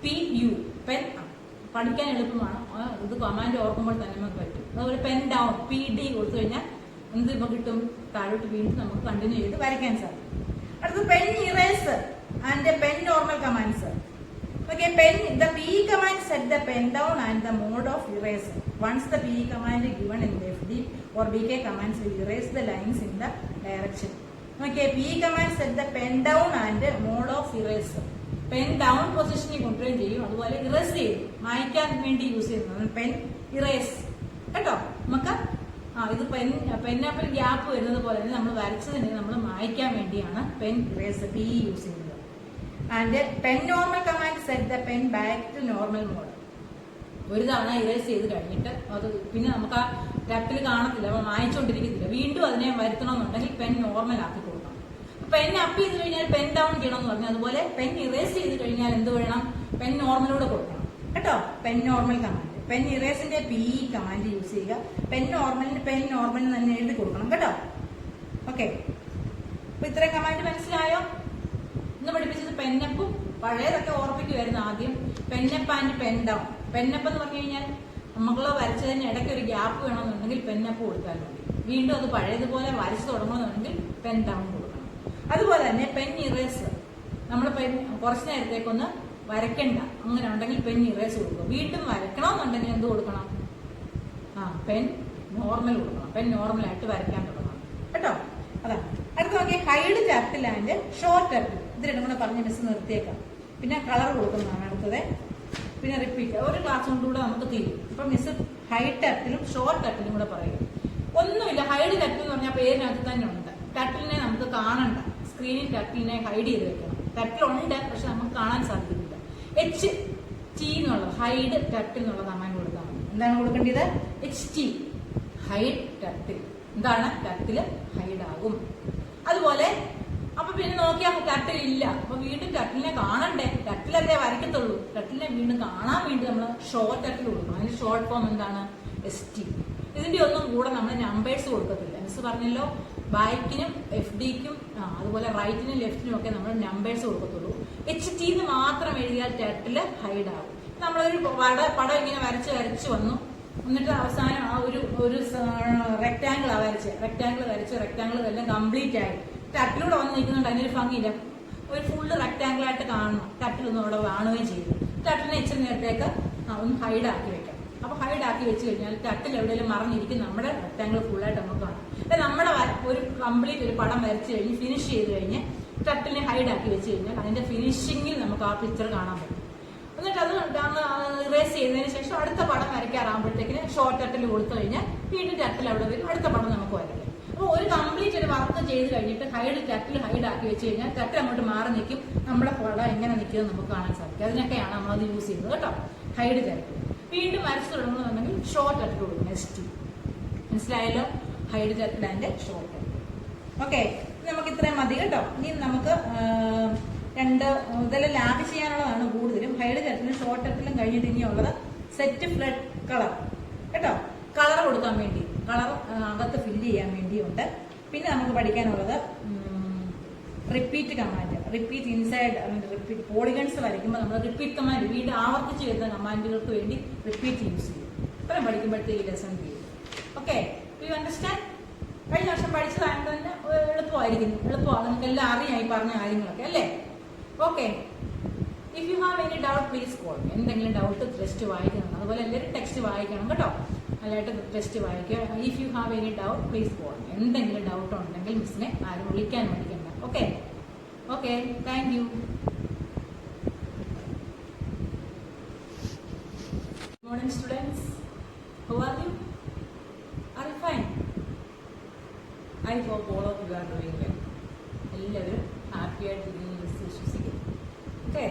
PU, pen up. പഠിക്കാൻ എളുപ്പമാണ്, ഇത് കമാൻഡ് ഓർക്കുമ്പോൾ തന്നെ നമുക്ക് പറ്റും. അതുപോലെ പെൻ ഡൗൺ PD കൊടുത്തു കഴിഞ്ഞാൽ എന്ത് ഇപ്പൊ കിട്ടും? താഴോട്ട് വീണ്ടും നമുക്ക് കണ്ടിന്യൂ ചെയ്ത് വരയ്ക്കാൻ സാധിക്കും. അടുത്ത് pen eraser and pen normal commands. Okay, the PE command set the pen down and the mode of eraser. Once the PE command is given in the FD or BK commands will erase the lines in the direction. Okay, PE command set the pen down and mode of eraser. Pen down position കൊണ്ടുവരികയും ചെയ്യും. അതുപോലെ erase ചെയ്യും, മായ്ക്കാൻ വേണ്ടി use ചെയ്യുന്നത് pen erase. കേട്ടോ, നമുക്ക് ഇത് പെന്നപ്പിൽ gap വരുന്നത് പോലെ തന്നെ നമ്മൾ വരച്ചതിന് നമ്മൾ മായ്ക്കാൻ വേണ്ടിയാണ് പെൻ ഇറേസ് PE യൂസ് ചെയ്യുന്നത്. And pen normal command set the pen back to normal mode. ഒരു തവണ ഇറേസ് ചെയ്ത് കഴിഞ്ഞിട്ട് അത് പിന്നെ നമുക്ക് ആ ടർട്ടിൽ കാണത്തില്ല, അപ്പൊ മായ്ച്ചുകൊണ്ടിരിക്കത്തില്ല. വീണ്ടും അതിനെ വരുത്തണമെന്നുണ്ടെങ്കിൽ പെൻ നോർമൽ ആക്കി കൊടുക്കണം. പെൻ അപ്പ് ചെയ്ത് കഴിഞ്ഞാൽ പെൻ ഡൗൺ ചെയ്യണമെന്ന് പറഞ്ഞു. അതുപോലെ പെൻ ഇറേസ് ചെയ്ത് കഴിഞ്ഞാൽ എന്ത് വേണം? പെൻ നോർമലൂടെ കൊടുക്കണം. കേട്ടോ, പെൻ നോർമൽ കമാൻഡ്. പെൻ ഇറേസിന്റെ PE കമാൻഡ് യൂസ് ചെയ്യുക. പെൻ നോർമലിന് പെൻ നോർമൽ തന്നെ എഴുതി കൊടുക്കണം. കേട്ടോ, ഓക്കെ. അപ്പൊ ഇത്ര കമാൻഡ് മനസ്സിലായോ? ഇന്ന് പഠിപ്പിച്ചത് പെന്നപ്പും പഴയതൊക്കെ ഓർപ്പിക്കുമായിരുന്നു. ആദ്യം പെന്നപ്പ് ആൻഡ് പെൻ ഡൗൺ. പെന്നപ്പ് എന്ന് പറഞ്ഞു കഴിഞ്ഞാൽ നമ്മള് വരച്ചതിന് ഇടയ്ക്ക് ഒരു ഗ്യാപ്പ് വേണമെന്നുണ്ടെങ്കിൽ പെന്നപ്പ് കൊടുത്താൽ മതി. വീണ്ടും അത് പഴയതുപോലെ വരച്ചു തുടങ്ങണമെന്നുണ്ടെങ്കിൽ പെൻ ഡൗൺ കൊടുക്കണം. അതുപോലെ തന്നെ പെൻ ഇറേസ്, നമ്മൾ പെൻ കുറച്ചു നേരത്തേക്കൊന്ന് വരയ്ക്കണ്ട അങ്ങനെ ഉണ്ടെങ്കിൽ പെൻ ഇറേസ് കൊടുക്കും. വീണ്ടും വരയ്ക്കണമെന്നുണ്ടെങ്കിൽ എന്ത് കൊടുക്കണം? പെൻ നോർമൽ കൊടുക്കണം. പെൻ നോർമലായിട്ട് വരയ്ക്കാൻ തുടങ്ങണം. കേട്ടോ, അതാ. അടുത്ത് നോക്കിയാൽ hide turtle and short turtle. ഇത് രണ്ടും കൂടെ പറഞ്ഞ് മിസ് നിർത്തിയേക്കാം. പിന്നെ കളർ കൊടുക്കുന്നതാണ് അടുത്തത്. പിന്നെ റിപ്പീറ്റ്. ഒരു ക്ലാസ് കൊണ്ടുകൂടെ നമുക്ക് തീരും. അപ്പൊ മിസ് ഹൈഡ് ടർട്ടിലും ഷോർട്ട് ടർട്ടിലും കൂടെ പറയും. ഒന്നുമില്ല, ഹൈഡ് ടർട്ടിൽ എന്ന് പറഞ്ഞാൽ പേരിനകത്ത് തന്നെ ഉണ്ട്. ടർട്ടിലിനെ നമുക്ക് കാണണ്ട, സ്ക്രീനിൽ ടർട്ടിലിനെ ഹൈഡ് ചെയ്ത് വെക്കണം. ടർട്ടിലുണ്ട്, പക്ഷെ നമുക്ക് കാണാൻ സാധിക്കില്ല. HT എന്നുള്ളത് ഹൈഡ് ടർട്ടിൽ എന്നുള്ള കമാൻഡ് കൊടുക്കാൻ മതി. എന്താണ് കൊടുക്കേണ്ടത്? HT, hide turtle. എന്താണ്? ടർട്ടിൽ ഹൈഡ് ആകും. അതുപോലെ അപ്പൊ പിന്നെ നോക്കിയാൽ ടർട്ടിൽ ഇല്ല, അപ്പൊ വീണ്ടും ടർട്ടിലിനെ കാണണ്ടേ? ടർട്ടിലല്ലേ വരയ്ക്കത്തുള്ളൂ. ടർട്ടിലിനെ വീണ്ടും കാണാൻ വേണ്ടി നമ്മൾ ഷോർട്ട് ടർട്ടിൽ കൊടുക്കണം. അതിന്റെ ഷോർട്ട് ഫോം എന്താണ്? ST. ഇതിന്റെ ഒന്നും കൂടെ നമ്മൾ നമ്പേഴ്സ് കൊടുക്കത്തില്ല. മിസ് പറഞ്ഞല്ലോ, ബാക്കിനും FDക്കും അതുപോലെ റൈറ്റിനും ലെഫ്റ്റിനും ഒക്കെ നമ്മൾ നമ്പേഴ്സ് കൊടുക്കത്തുള്ളൂ. HT എന്ന് മാത്രം എഴുതിയാൽ ടർട്ടിൽ ഹൈഡ് ആകും. നമ്മളൊരു പടം ഇങ്ങനെ വരച്ച് വന്നു, എന്നിട്ട് അവസാനം ആ ഒരു റെക്ടാങ്കിൾ റെക്ടാങ്കിൾ എല്ലാം കംപ്ലീറ്റ് ആയി ടർട്ടിലൂടെ വന്ന് നിൽക്കുന്നുണ്ട്. അതിനൊരു ഭംഗിയില്ല. ഒരു ഫുള്ള് റെക്ടാങ്കിൾ ആയിട്ട് കാണണം. ടർട്ടിലൊന്നും അവിടെ കാണുകയും ചെയ്തു. ടർട്ടിലിനെ ഇച്ചിരി നേരത്തേക്ക് ഒന്ന് ഹൈഡ് ആക്കി വെക്കാം. അപ്പൊ ഹൈഡ് ആക്കി വെച്ച് കഴിഞ്ഞാൽ ടർട്ടിൽ എവിടെയെങ്കിലും മറിഞ്ഞിരിക്കും, നമ്മുടെ റെക്ടാങ്കിൾ ഫുള്ളായിട്ട് നമുക്ക് കാണാം. അല്ലെ, നമ്മുടെ ഒരു കംപ്ലീറ്റ് ഒരു പടം വരച്ച് കഴിഞ്ഞ് ഫിനിഷ് ചെയ്ത് കഴിഞ്ഞ് ടർട്ടിലിനെ ഹൈഡ് ആക്കി വെച്ച് കഴിഞ്ഞാൽ അതിന്റെ ഫിനിഷിങ്ങിൽ നമുക്ക് ആ പിക്ചർ കാണാൻ പറ്റും. എന്നിട്ട് അത് ഇറേസ് ചെയ്തതിന് ശേഷം അടുത്ത പടം വരയ്ക്കാറാകുമ്പോഴത്തേക്കിന് ഷോർട്ട് ടർട്ടിൽ കൊടുത്തു കഴിഞ്ഞാൽ വീണ്ടും ടർട്ടിൽ അവിടെ വരും, അടുത്ത പടം നമുക്ക് വരയ്ക്കാം. അപ്പോൾ ഒരു കംപ്ലീറ്റ് ഒരു വർക്ക് ചെയ്ത് കഴിഞ്ഞിട്ട് ടർട്ടിൽ ഹൈഡ് ആക്കി വെച്ച് കഴിഞ്ഞാൽ ടർട്ടിൽ അങ്ങോട്ട് മാറി നിൽക്കും, നമ്മുടെ പടം എങ്ങനെ നിൽക്കുന്നത് നമുക്ക് കാണാൻ സാധിക്കും. അതിനൊക്കെയാണ് നമ്മളത് യൂസ് ചെയ്യുന്നത്. കേട്ടോ, ഹൈഡ് ടർട്ടിൽ. വീണ്ടും വരച്ച് തുടങ്ങുന്നുണ്ടെങ്കിൽ ഷോർട്ട് ടർട്ടിൽ കൊടുക്കും. ST. മനസ്സിലായല്ലോ? Hide turtle and short turtle. Okay, നമുക്ക് ഇത്രയും മതി. കേട്ടോ, ഇനി നമുക്ക് ഇതെല്ലാം ലാബ് ചെയ്യാനുള്ളതാണ് കൂടുതലും. ഹൈഡ് ടർട്ടിലും ഷോർട്ട് ടർട്ടിലും കഴിഞ്ഞിട്ട് ഇനിയുള്ളത് സെറ്റ് ഫ്ലഡ് കളർ. കേട്ടോ, കളർ കൊടുക്കാൻ വേണ്ടി, കളർ അകത്ത് ഫില്ല് ചെയ്യാൻ വേണ്ടിയുണ്ട്. പിന്നെ നമുക്ക് പഠിക്കാനുള്ളത് repeat command. Repeat inside repeat polygons വരയ്ക്കുമ്പോൾ നമ്മൾ റിപ്പീറ്റ് കമാൻഡ് വീണ്ടും ആവർത്തിച്ച് വരുന്ന കമാൻഡുകൾക്ക് വേണ്ടി റിപ്പീറ്റ് യൂസ് ചെയ്യും. ഇത്രയും പഠിക്കുമ്പോഴത്തേക്ക് ലെസൺ തീരും. Okay, do you understand? കഴിഞ്ഞ വർഷം പഠിച്ചതായത് തന്നെ എളുപ്പമാണ്, നിങ്ങൾക്ക് എല്ലാം അറിയാം ഈ പറഞ്ഞ കാര്യങ്ങളൊക്കെ അല്ലേ? Okay, if you have any doubt please call. എന്തെങ്കിലും ഡൗട്ട് ടെക്സ്റ്റ് വായിക്കണം, അതുപോലെ എല്ലാവരും ടെക്സ്റ്റ് വായിക്കണം കേട്ടോ, നല്ലതായിട്ട് ടെക്സ്റ്റ് വായിക്കുക. If you have any doubt please call. എന്തെങ്കിലും ഡൗട്ട് ഉണ്ടെങ്കിൽ മിസ്സിനെ ആരും വിളിക്കാൻ പഠിക്കണ്ട. Okay okay, thank you. Good morning students, how are you? Are you fine? I hope all of you are doing well. എല്ലാവരും ഹാപ്പി ആയിട്ടിരിക്കുന്നു വിശ്വസിക്കുന്നു. Okay,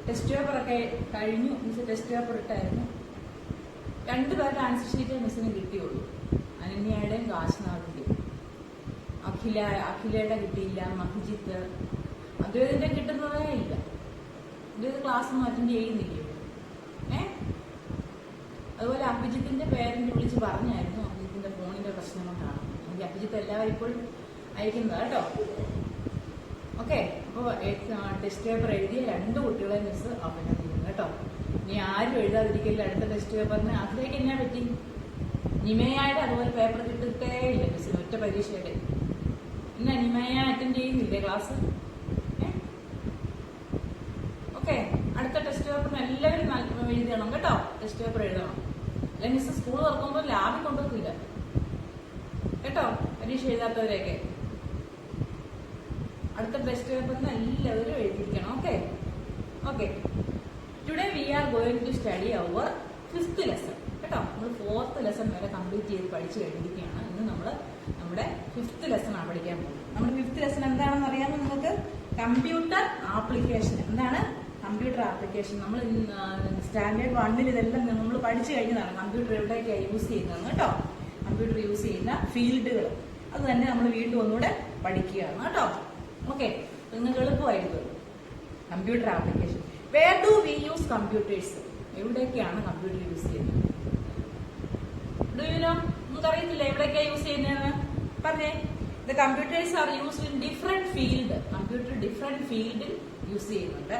test paper ഒക്കെ കഴിഞ്ഞു. Miss test paper ഇട്ടായിരുന്നു. 2 പേരുടെ ആൻസർ ഷീറ്റ് മിസ്സിന് കിട്ടിയുള്ളൂ. അനന്യയുടെയും കാശ്നാഥിന്റെയും. അഖിലയുടെ കിട്ടിയില്ല. മഹിജിത്ത് അദ്വൈതിന്റെ കിട്ടുന്നതേ ഇല്ല. അദ്വൈത് ക്ലാസ് ഒന്നും അറ്റൻഡ് ചെയ്യുന്നില്ല. അതുപോലെ അഭിജിത്തിന്റെ പേരന്റ് വിളിച്ച് പറഞ്ഞായിരുന്നു അഭിജിത്തിന്റെ ഫോണിന്റെ പ്രശ്നം കൊണ്ടാണ്. എനിക്ക് അഭിജിത്ത് എല്ലാവരും ഇപ്പോഴും അയക്കുന്നത് കേട്ടോ. ഓക്കെ, അപ്പോൾ ടെസ്റ്റ് പേപ്പർ എഴുതിയ 2 കുട്ടികളെ മിസ് അഭിനന്ദിക്കുന്നു കേട്ടോ. ഇനി ആരും എഴുതാതിരിക്കില്ല അടുത്ത ടെസ്റ്റ് പേപ്പറിന്. അതിലേക്ക് എന്നാ പറ്റി? നിമയായുടെ അതുപോലെ പേപ്പർ കിട്ടത്തേ ഇല്ല മിസ്സിന് ഒറ്റ പരീക്ഷയുടെ. എന്നാ നിമയ അറ്റൻഡ് ചെയ്യുന്നില്ലേ ക്ലാസ്? ഓക്കെ, അടുത്ത ടെസ്റ്റ് പേപ്പറിന് എല്ലാവരും എഴുതണം കേട്ടോ. ടെസ്റ്റ് പേപ്പർ എഴുതണം, അല്ലെങ്കിൽ മിസ് സ്കൂൾ തുറക്കുമ്പോൾ ലാബിൽ കൊണ്ടുപോകില്ല കേട്ടോ. പരീക്ഷ എഴുതാത്തവരെയൊക്കെ അടുത്ത ടെസ്റ്റ് പേപ്പറിന് എല്ലാവരും എഴുതിയിരിക്കണം. Okay okay, today we are going to study our 5th lesson കേട്ടോ. നമ്മൾ 4th ലെസൺ വരെ കംപ്ലീറ്റ് ചെയ്ത് പഠിച്ചു കഴിഞ്ഞിരിക്കുകയാണ്. ഇന്ന് നമ്മൾ നമ്മുടെ 5th ലെസൺ ആണ് പഠിക്കാൻ പോകുന്നത്. നമ്മുടെ 5th ലെസൺ എന്താണെന്ന് അറിയാമോ നിങ്ങൾക്ക്? Computer application. എന്താണ് കമ്പ്യൂട്ടർ ആപ്ലിക്കേഷൻ? നമ്മൾ സ്റ്റാൻഡേർഡ് 1 ഇതെല്ലാം നമ്മൾ പഠിച്ചു കഴിഞ്ഞതാണ്. കമ്പ്യൂട്ടർ എവിടെയൊക്കെയാണ് യൂസ് ചെയ്യുന്നത് കേട്ടോ. കമ്പ്യൂട്ടർ യൂസ് ചെയ്യുന്ന ഫീൽഡുകൾ അത് തന്നെ നമ്മൾ വീണ്ടും ഒന്നുകൂടെ പഠിക്കുകയാണ് കേട്ടോ. ഓക്കെ, നിങ്ങൾക്ക് എളുപ്പമായിരിക്കും. Computer application. Where do we use computers? എവിടെയൊക്കെയാണ് കമ്പ്യൂട്ടർ യൂസ് ചെയ്യുന്നത്? Do you know? നിങ്ങൾക്ക് അറിയത്തില്ല എവിടെയൊക്കെയാണ് യൂസ് ചെയ്യുന്നതെന്ന്? പറഞ്ഞേ. The computers are used in different field. Computer different ഫീൽഡിൽ യൂസ് ചെയ്യുന്നുണ്ട്.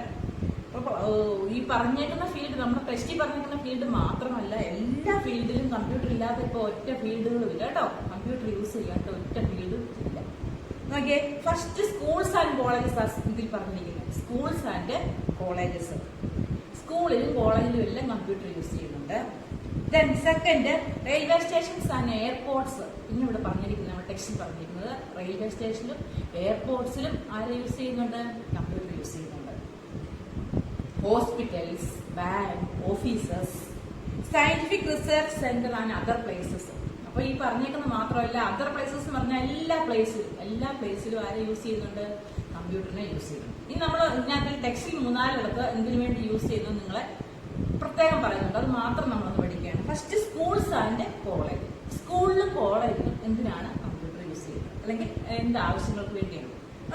അപ്പോൾ ഈ പറഞ്ഞേക്കുന്ന ഫീൽഡ്, നമ്മുടെ ടെസ്റ്റിൽ പറഞ്ഞേക്കുന്ന ഫീൽഡ് മാത്രമല്ല, എല്ലാ ഫീൽഡിലും കമ്പ്യൂട്ടർ ഇല്ലാതെ ഇപ്പോൾ ഒറ്റ ഫീൽഡുകളും ഇല്ല കേട്ടോ. കമ്പ്യൂട്ടർ യൂസ് ചെയ്യാത്ത ഒറ്റ ഫീൽഡും ഇല്ല. നോക്കിയേ, ഫസ്റ്റ് സ്കൂൾസ് ആൻഡ് കോളേജസ് ഇതിൽ പറഞ്ഞിരിക്കുന്നത്. Schools and colleges. സ്കൂളിലും കോളേജിലും എല്ലാം കമ്പ്യൂട്ടർ യൂസ് ചെയ്യുന്നുണ്ട്. Then second, railway stations and airports. പിന്നെ ഇവിടെ പറഞ്ഞിരിക്കുന്നത്, നമ്മുടെ ടെക്സ്റ്റിൽ പറഞ്ഞിരിക്കുന്നത് റെയിൽവേ സ്റ്റേഷനിലും എയർപോർട്ട്സിലും ആരെ യൂസ് ചെയ്യുന്നുണ്ട്? കമ്പ്യൂട്ടർ യൂസ് ചെയ്യുന്നുണ്ട്. Hospitals, bank, offices, scientific research centre and other places. അപ്പൊ ഈ പറഞ്ഞേക്കുന്നത് മാത്രമല്ല, അതർ പ്ലേസസ് എന്ന് പറഞ്ഞാൽ എല്ലാ പ്ലേസിലും ആരെ യൂസ് ചെയ്യുന്നുണ്ട്? കമ്പ്യൂട്ടറിനെ യൂസ് ചെയ്യുന്നുണ്ട്. ഇനി നമ്മൾ ഇതിനകത്ത് ടെക്സ്റ്റിൽ 4 എന്തിനു വേണ്ടി യൂസ് ചെയ്യുന്നത് നിങ്ങളെ പ്രത്യേകം പറയുന്നുണ്ട്. അത് മാത്രം നമ്മളൊന്ന് പഠിക്കുകയാണ്. First schools and college. സ്കൂളിലും കോളേജിലും എന്തിനാണ് കമ്പ്യൂട്ടർ യൂസ് ചെയ്യുന്നത്, അല്ലെങ്കിൽ എന്ത് ആവശ്യങ്ങൾക്ക് വേണ്ടിയാണ്?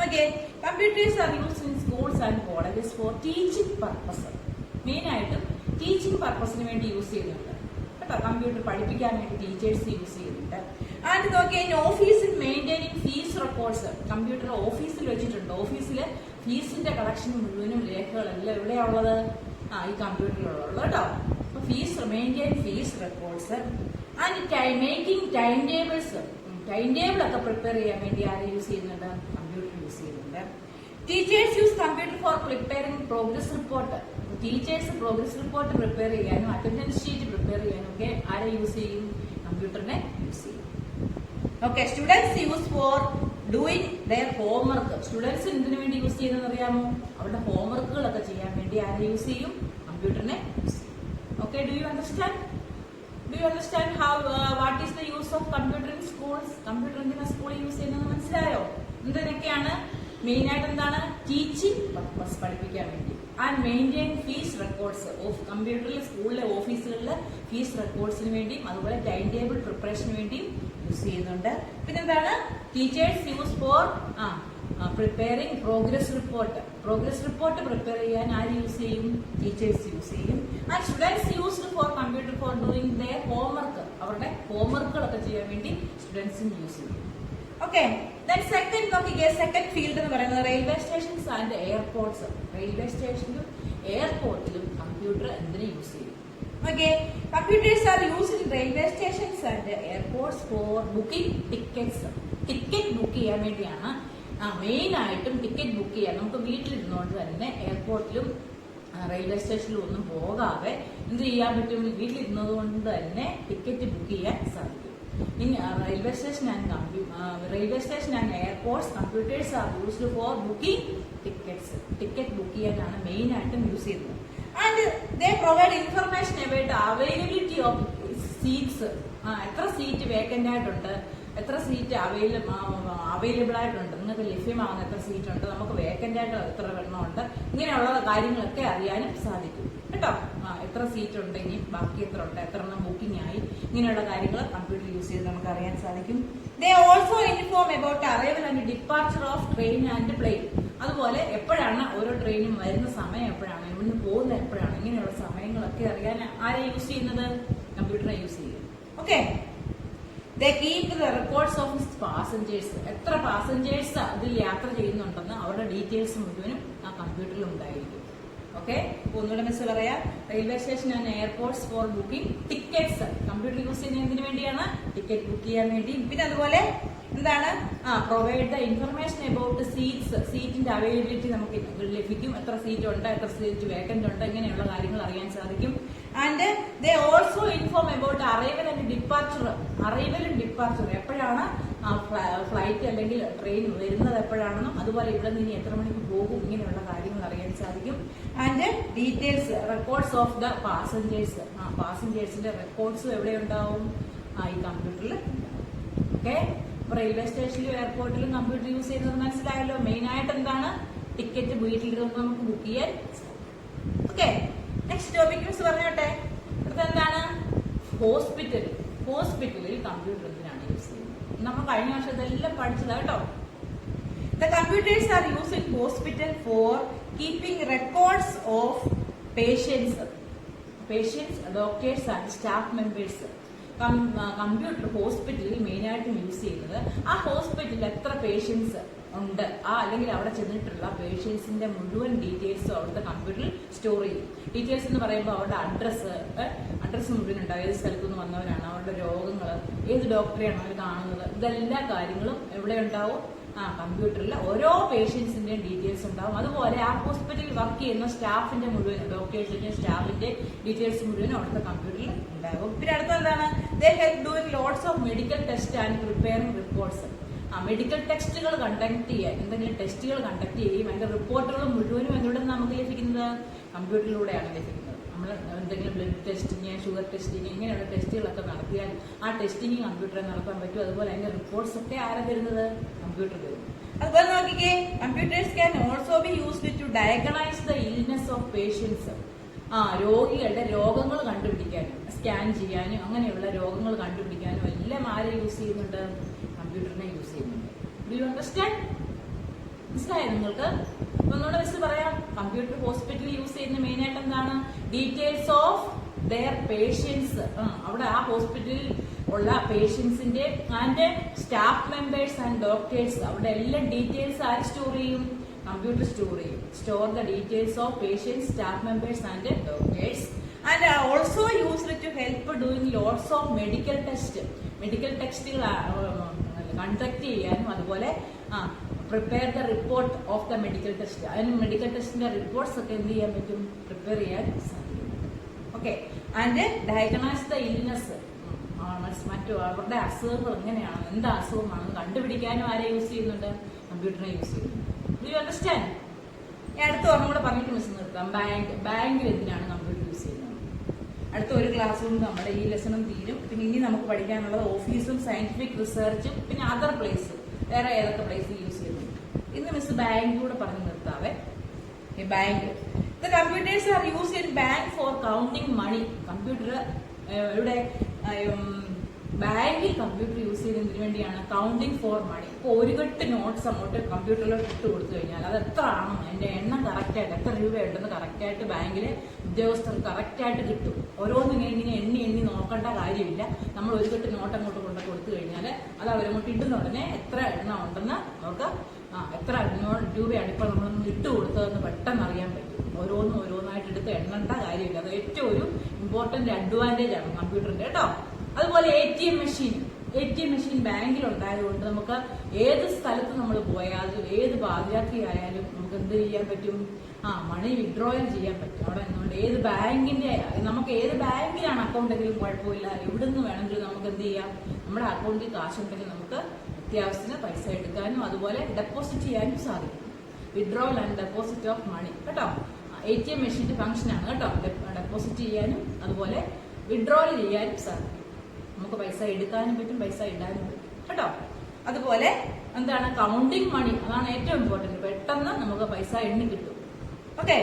Okay, computers are used in schools and colleges four teaching purpose. മെയിനായിട്ടും ടീച്ചിങ് പർപ്പസിന് വേണ്ടി യൂസ് ചെയ്യുന്നുണ്ട് കേട്ടോ. കമ്പ്യൂട്ടർ പഠിപ്പിക്കാൻ വേണ്ടി ടീച്ചേഴ്സ് യൂസ് ചെയ്യുന്നുണ്ട്. ആൻഡ് നോക്കിയാൽ ഇൻ ഓഫീസിൽ മെയിൻറ്റെയിനിങ് ഫീസ് റെക്കോർഡ്സ്. കമ്പ്യൂട്ടർ ഓഫീസിൽ വെച്ചിട്ടുണ്ട്. ഓഫീസിൽ ഫീസിന്റെ കളക്ഷൻ മുഴുവനും രേഖകളെല്ലാം എവിടെയാ ഉള്ളത്? ഈ കമ്പ്യൂട്ടറിലുള്ളത് കേട്ടോ. അപ്പൊ maintain fees records and making time tables. Time table ഒക്കെ പ്രിപ്പയർ ചെയ്യാൻ വേണ്ടി ആരെ യൂസ് ചെയ്യുന്നുണ്ട്? കമ്പ്യൂട്ടർ യൂസ് ചെയ്യുന്നുണ്ട്. Teachers use computer for preparing progress report. Teachers progress report prepare ചെയ്യാനും അറ്റൻഡൻസ് ഷീറ്റ് പ്രിപ്പയർ ചെയ്യാനും ഒക്കെ ആരെ യൂസ് ചെയ്യും? കമ്പ്യൂട്ടറിനെ യൂസ് ചെയ്യും. Okay, students use for doing their homework. Students എന്തിനു വേണ്ടി യൂസ് ചെയ്യുന്നതെന്ന് അറിയാമോ? അവരുടെ ഹോംവർക്കുകളൊക്കെ ചെയ്യാൻ വേണ്ടി ആരെ യൂസ് ചെയ്യും? കമ്പ്യൂട്ടറിനെ യൂസ് ചെയ്യും. Okay, do you understand? What is the use of computer in schools? Computer എന്തിനാ സ്കൂളിൽ യൂസ് ചെയ്യുന്നത് മനസ്സിലായോ? എന്തിനൊക്കെയാണ്? മെയിൻ ആയിട്ട് എന്താണ്? ടീച്ചിങ് പർപ്പസ്, പഠിപ്പിക്കാൻ വേണ്ടി. And maintain fees records. കമ്പ്യൂട്ടറിൽ സ്കൂളിലെ ഓഫീസുകളിലെ ഫീസ് റെക്കോർഡ്സിന് വേണ്ടിയും അതുപോലെ ടൈം ടേബിൾ പ്രിപ്പറേഷന് വേണ്ടിയും യൂസ് ചെയ്യുന്നുണ്ട്. പിന്നെന്താണ്? Teachers use for preparing progress report. Progress report prepare ചെയ്യാൻ ആര് യൂസ് ചെയ്യും? ടീച്ചേഴ്സ് യൂസ് ചെയ്യും. And students used for computer four doing there homework. അവരുടെ ഹോംവർക്കുകളൊക്കെ ചെയ്യാൻ വേണ്ടി സ്റ്റുഡൻസും യൂസ് ചെയ്യും. ഓക്കെ, ദെൻ സെക്കൻഡ് നോക്കിക്കേ, സെക്കൻഡ് ഫീൽഡ് എന്ന് പറയുന്നത് railway stations and airports. Railway സ്റ്റേഷനിലും എയർപോർട്ടിലും കമ്പ്യൂട്ടർ എന്തിനു യൂസ് ചെയ്യും? Okay, computers are used in railway stations and airports for booking tickets. Ticket book ചെയ്യാൻ വേണ്ടിയാണ് മെയിൻ ആയിട്ടും ടിക്കറ്റ് ബുക്ക് ചെയ്യാൻ നമുക്ക് വീട്ടിലിരുന്നുകൊണ്ട് തന്നെ എയർപോർട്ടിലും റെയിൽവേ സ്റ്റേഷനിലും ഒന്നും പോകാതെ എന്ത് ചെയ്യാൻ പറ്റും? വീട്ടിലിരുന്നത് കൊണ്ട് തന്നെ ടിക്കറ്റ് ബുക്ക് ചെയ്യാൻ സാധിക്കും. In railway station and airports, computers are used for booking tickets. Ticket book ചെയ്യാനാണ് മെയിൻ ആയിട്ടും യൂസ് ചെയ്യുന്നത്. And they provide information about availability of seats. എത്ര സീറ്റ് വേക്കന്റ് ആയിട്ടുണ്ട്, എത്ര സീറ്റ് അവൈലബിൾ ആയിട്ടുണ്ട്, നിങ്ങൾക്ക് ലഭ്യമാകുന്ന എത്ര സീറ്റ് ഉണ്ട്, നമുക്ക് വേക്കന്റ് ആയിട്ട് എത്ര എണ്ണമുണ്ട്, ഇങ്ങനെയുള്ള കാര്യങ്ങളൊക്കെ അറിയാനും സാധിക്കും കേട്ടോ. എത്ര സീറ്റ് ഉണ്ട്, ഇനി ബാക്കി എത്ര ഉണ്ട്, എത്ര എണ്ണം ബുക്കിംഗ് ആയി, ഇങ്ങനെയുള്ള കാര്യങ്ങൾ കമ്പ്യൂട്ടർ യൂസ് ചെയ്ത് നമുക്ക് അറിയാൻ സാധിക്കും. They also inform about arrival and departure of train and plane. അതുപോലെ എപ്പോഴാണ് ഓരോ ട്രെയിനും വരുന്ന സമയം, എപ്പോഴാണ് ഇവിടുന്ന് പോകുന്നത്, എപ്പോഴാണ്, ഇങ്ങനെയുള്ള സമയങ്ങളൊക്കെ അറിയാൻ ആരെ യൂസ് ചെയ്യുന്നത്? കമ്പ്യൂട്ടറെ യൂസ് ചെയ്യും. Okay, they keep the records of passengers. എത്ര പാസഞ്ചേഴ്സ് അതിൽ യാത്ര ചെയ്യുന്നുണ്ടെന്ന് അവരുടെ ഡീറ്റെയിൽസ് മുഴുവനും ആ കമ്പ്യൂട്ടറിൽ ഉണ്ടായിരിക്കും. ഓക്കെ, ഒന്നുകൂടെ മിസ് പറയാം. Railway station and airports for booking tickets. Computer use ചെയ്യുന്നതിന് വേണ്ടിയാണ്, ടിക്കറ്റ് ബുക്ക് ചെയ്യാൻ വേണ്ടി. പിന്നെ അതുപോലെ എന്താണ്? Provide the information about seats. സീറ്റിന്റെ അവൈലബിലിറ്റി നമുക്ക് ലഭിക്കും. എത്ര സീറ്റ് ഉണ്ട്, എത്ര സീറ്റ് വേക്കന്റ് ഉണ്ട്, ഇങ്ങനെയുള്ള കാര്യങ്ങൾ അറിയാൻ സാധിക്കും. And they also inform about arrival and departure. അറൈവലും ഡിപ്പാർച്ചർ, എപ്പോഴാണ് ഫ്ലൈറ്റ് അല്ലെങ്കിൽ ട്രെയിൻ വരുന്നത് എപ്പോഴാണെന്നും, അതുപോലെ ഇവിടെ നിന്ന് എത്ര മണിക്ക് പോകും, ഇങ്ങനെയുള്ള കാര്യങ്ങൾ അറിയാൻ സാധിക്കും. And details records of the passengers. പാസഞ്ചേഴ്സിന്റെ റെക്കോർഡ്സും എവിടെ ഉണ്ടാവും? ഈ കമ്പ്യൂട്ടറിൽ. ഓക്കെ, റെയിൽവേ സ്റ്റേഷനിലും എയർപോർട്ടിലും കമ്പ്യൂട്ടർ യൂസ് ചെയ്യുന്നത് മനസ്സിലായല്ലോ. മെയിൻ ആയിട്ട് എന്താണ്? ടിക്കറ്റ് വീട്ടിലിരുന്ന് നമുക്ക് ബുക്ക് ചെയ്യാൻ. ഓക്കെ, നെക്സ്റ്റ് ടോപ്പിക് മിസ് പറഞ്ഞോട്ടെ. അടുത്ത എന്താണ്? ഹോസ്പിറ്റൽ. ഹോസ്പിറ്റലിൽ കമ്പ്യൂട്ടർ എന്തിനാണ് യൂസ് ചെയ്യുന്നത്? നമ്മൾ കഴിഞ്ഞ വർഷം ഇതെല്ലാം പഠിച്ചതാ കേട്ടോ. The computers are used in hospital for keeping records of patients, doctors and staff members. Computer ഹോസ്പിറ്റലിൽ മെയിൻ ആയിട്ടും യൂസ് ചെയ്യുന്നത് ആ ഹോസ്പിറ്റലിൽ എത്ര പേഷ്യൻസ് ഉണ്ട്, അല്ലെങ്കിൽ അവിടെ ചെന്നിട്ടുള്ള പേഷ്യൻസിന്റെ മുഴുവൻ ഡീറ്റെയിൽസും അവിടുത്തെ കമ്പ്യൂട്ടറിൽ സ്റ്റോർ ചെയ്യും. ഡീറ്റെയിൽസ് എന്ന് പറയുമ്പോൾ അവരുടെ അഡ്രസ്സ് മുഴുവൻ ഉണ്ടാവും. ഏത് സ്ഥലത്തു നിന്ന് വന്നവരാണ്, അവരുടെ രോഗങ്ങൾ, ഏത് ഡോക്ടറെയാണ് അവർ കാണുന്നത്, ഇതെല്ലാ കാര്യങ്ങളും എവിടെ ഉണ്ടാവും? കമ്പ്യൂട്ടറിൽ ഓരോ പേഷ്യൻസിന്റെയും ഡീറ്റെയിൽസ് ഉണ്ടാവും. അതുപോലെ ആ ഹോസ്പിറ്റലിൽ വർക്ക് ചെയ്യുന്ന സ്റ്റാഫിന്റെ മുഴുവൻ, ഡോക്ടേഴ്സിന്റെ സ്റ്റാഫിന്റെ ഡീറ്റെയിൽസ് മുഴുവൻ അവിടുത്തെ കമ്പ്യൂട്ടറിൽ ഉണ്ടാവും. പിന്നെ അടുത്ത എന്താണ്? They help doing lots of medical test and preparing reports. Medical ടെസ്റ്റുകൾ കണ്ടക്ട് ചെയ്യാൻ, എന്തെങ്കിലും ടെസ്റ്റുകൾ കണ്ടക്ട് ചെയ്യും. അതിന്റെ റിപ്പോർട്ടുകൾ മുഴുവനും എവിടെ നിന്ന് നമുക്ക് ലഭിക്കുന്നത്? കമ്പ്യൂട്ടറിലൂടെയാണ് ലഭിക്കുന്നത്. നമ്മൾ എന്തെങ്കിലും ബ്ലഡ് ടെസ്റ്റിങ്, ഷുഗർ ടെസ്റ്റിങ്, ഇങ്ങനെയുള്ള ടെസ്റ്റുകളൊക്കെ നടത്തിയാൽ ആ ടെസ്റ്റിങ് കമ്പ്യൂട്ടറിൽ നടത്താൻ പറ്റും. അതുപോലെ അതിന്റെ റിപ്പോർട്ട്സ് ഒക്കെ ആരാ തരുന്നത്? കമ്പ്യൂട്ടർ തരും. അതുപോലെ നോക്കിക്കേ, computers can also be used to diagnose the illness of patients. രോഗികളുടെ രോഗങ്ങൾ കണ്ടുപിടിക്കാനും സ്കാൻ ചെയ്യാനും അങ്ങനെയുള്ള രോഗങ്ങൾ കണ്ടുപിടിക്കാനും എല്ലാം ആരെ യൂസ് ചെയ്യുന്നുണ്ട്? കമ്പ്യൂട്ടറിനെ യൂസ് ചെയ്യുന്നുണ്ട്. Do you understand? മനസ്സിലായോ നിങ്ങൾക്ക്? ഒന്നുകൂടെ മിസ് പറയാം. കമ്പ്യൂട്ടർ ഹോസ്പിറ്റലിൽ യൂസ് ചെയ്യുന്ന മെയിൻ ആയിട്ട് എന്താണ്? Details of their patients. അവിടെ ആ ഹോസ്പിറ്റലിൽ ഉള്ള പേഷ്യൻസിന്റെ and staff members and doctors, അവിടെ എല്ലാം ഡീറ്റെയിൽസ് ആര് സ്റ്റോർ ചെയ്യും? കമ്പ്യൂട്ടർ സ്റ്റോർ ചെയ്യും. Store the details of patients, staff members and doctors. And also used to help doing lots of medical test. Medical ടെസ്റ്റുകൾ കണ്ടക്ട് ചെയ്യാനും അതുപോലെ prepare the report of the medical test. അതിന് medical ടെസ്റ്റിന്റെ reports ഒക്കെ എന്ത് ചെയ്യാൻ പറ്റും? പ്രിപ്പയർ ചെയ്യാൻ സാധിക്കും. Okay, and diagnose the illness. മറ്റു അവരുടെ അസുഖങ്ങൾ എങ്ങനെയാണ്, എന്താ അസുഖമാണെന്ന് കണ്ടുപിടിക്കാനും ആരെ യൂസ് ചെയ്യുന്നുണ്ട്? കമ്പ്യൂട്ടറിനെ യൂസ് ചെയ്യുന്നുണ്ട്. Do you understand? അടുത്ത ഒരെണ്ണം കൂടെ പറഞ്ഞിട്ട് മിസ് നിർത്താം. ബാങ്കിൽ എന്തിനാണ് കമ്പ്യൂട്ടർ യൂസ് ചെയ്യുന്നത്? അടുത്ത ഒരു ക്ലാസ് കൊണ്ട് നമ്മുടെ ഈ ലെസണും തീരും. പിന്നെ ഇനി നമുക്ക് പഠിക്കാനുള്ളത് ഓഫീസും സയന്റിഫിക് റിസർച്ചും പിന്നെ അതർ പ്ലേസ്, വേറെ ഏതൊക്കെ പ്ലേസ് യൂസ് ചെയ്യുന്നുണ്ട്. ഇന്ന് മിസ് ബാങ്കിലൂടെ പറഞ്ഞു നിർത്താവേ. Bank. The computers are use in bank for counting money. Computer ഇവിടെ ബാങ്കിൽ കമ്പ്യൂട്ടർ യൂസ് ചെയ്യുന്നതിന് വേണ്ടിയാണ് കൗണ്ടിങ് ഫോർ മണി. ഇപ്പോൾ ഒരു കെട്ട് നോട്ട്സ് അങ്ങോട്ട് കമ്പ്യൂട്ടറിലോട്ട് ഇട്ട് കൊടുത്തു കഴിഞ്ഞാൽ അത് എത്ര ആണോ അതിന്റെ എണ്ണം കറക്റ്റായിട്ട് എത്ര രൂപയുണ്ടെന്ന് കറക്റ്റായിട്ട് ബാങ്കിലെ ഉദ്യോഗസ്ഥർക്ക് കറക്റ്റായിട്ട് കിട്ടും. ഓരോന്നും ഇങ്ങനെ എണ്ണി നോക്കേണ്ട കാര്യമില്ല. നമ്മൾ ഒരു കെട്ട് നോട്ട് അങ്ങോട്ട് കൊണ്ട് കൊടുത്തു കഴിഞ്ഞാൽ അത് അവരങ്ങോട്ട് ഇടുന്ന ഉടനെ എത്ര എണ്ണം ഉണ്ടെന്ന് അവർക്ക് എത്ര രൂപയാണ് ഇപ്പോൾ നമ്മളൊന്ന് ഇട്ട് കൊടുത്തതെന്ന് പെട്ടെന്ന് അറിയാൻ പറ്റും. ഓരോന്നായിട്ട് എടുത്ത് എണ്ണേണ്ട കാര്യമില്ല. അത് ഏറ്റവും ഒരു ഇമ്പോർട്ടന്റ് അഡ്വാൻറ്റേജ് ആണ് കമ്പ്യൂട്ടറിന്റെ കേട്ടോ. അതുപോലെ ATM മെഷീൻ ബാങ്കിൽ ഉണ്ടായതുകൊണ്ട് നമുക്ക് ഏത് സ്ഥലത്ത് നമ്മൾ പോയാലും ഏത് പാദയാത്രി ആയാലും നമുക്ക് എന്ത് ചെയ്യാൻ പറ്റും, മണി വിഡ്രോയൽ ചെയ്യാൻ പറ്റും. അവിടെ നിന്നുകൊണ്ട് ഏത് ബാങ്കിന്റെ, നമുക്ക് ഏത് ബാങ്കിലാണ് അക്കൗണ്ട് എങ്കിലും കുഴപ്പമില്ല, എവിടുന്ന് വേണമെങ്കിലും നമുക്ക് എന്ത് ചെയ്യാം, നമ്മുടെ അക്കൗണ്ടിൽ കാശുണ്ടെങ്കിൽ നമുക്ക് അത്യാവശ്യത്തിന് പൈസ എടുക്കാനും അതുപോലെ ഡെപ്പോസിറ്റ് ചെയ്യാനും സാധിക്കും. Withdrawal and deposit of money കേട്ടോ. ATM മെഷീന്റെ ഫംഗ്ഷൻ ആണ് കേട്ടോ. ഡെപ്പോസിറ്റ് ചെയ്യാനും അതുപോലെ വിഡ്രോവൽ ചെയ്യാനും സാധിക്കും. നമുക്ക് പൈസ എടുക്കാനും പറ്റും, പൈസ ഇടാനും പറ്റും കേട്ടോ. അതുപോലെ എന്താണ് കൗണ്ടിങ് മണി, അതാണ് ഏറ്റവും ഇമ്പോർട്ടന്റ്. പെട്ടെന്ന് നമുക്ക് പൈസ എണ്ണി കിട്ടും. ഓക്കെ,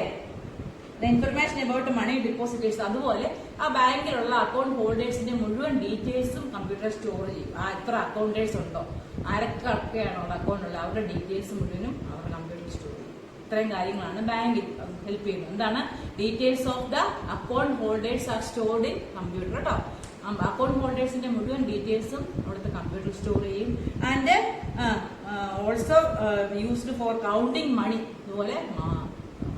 ഇൻഫർമേഷൻ അബൌട്ട് മണി ഡിപ്പോസിറ്റേഴ്സ്. അതുപോലെ ആ ബാങ്കിലുള്ള അക്കൗണ്ട് ഹോൾഡേഴ്സിന്റെ മുഴുവൻ ഡീറ്റെയിൽസും കമ്പ്യൂട്ടർ സ്റ്റോർ ചെയ്യും. എത്ര അക്കൗണ്ടേഴ്സ് ഉണ്ടോ, ആരൊക്കെയാണോ അക്കൗണ്ട് ഉള്ളത്, അവരുടെ ഡീറ്റെയിൽസ് മുഴുവനും അവരുടെ കമ്പ്യൂട്ടർ സ്റ്റോർ ചെയ്യും. ഇത്രയും കാര്യങ്ങളാണ് ബാങ്കിൽ ഹെൽപ്പ് ചെയ്യുന്നത്. എന്താണ് details of the account holders are stored in computer കേട്ടോ. അക്കൗണ്ട് ഹോൾഡേഴ്സിന്റെ മുഴുവൻ ഡീറ്റെയിൽസും അവിടുത്തെ കമ്പ്യൂട്ടർ സ്റ്റോർ ചെയ്യും. And also used for counting money. അതുപോലെ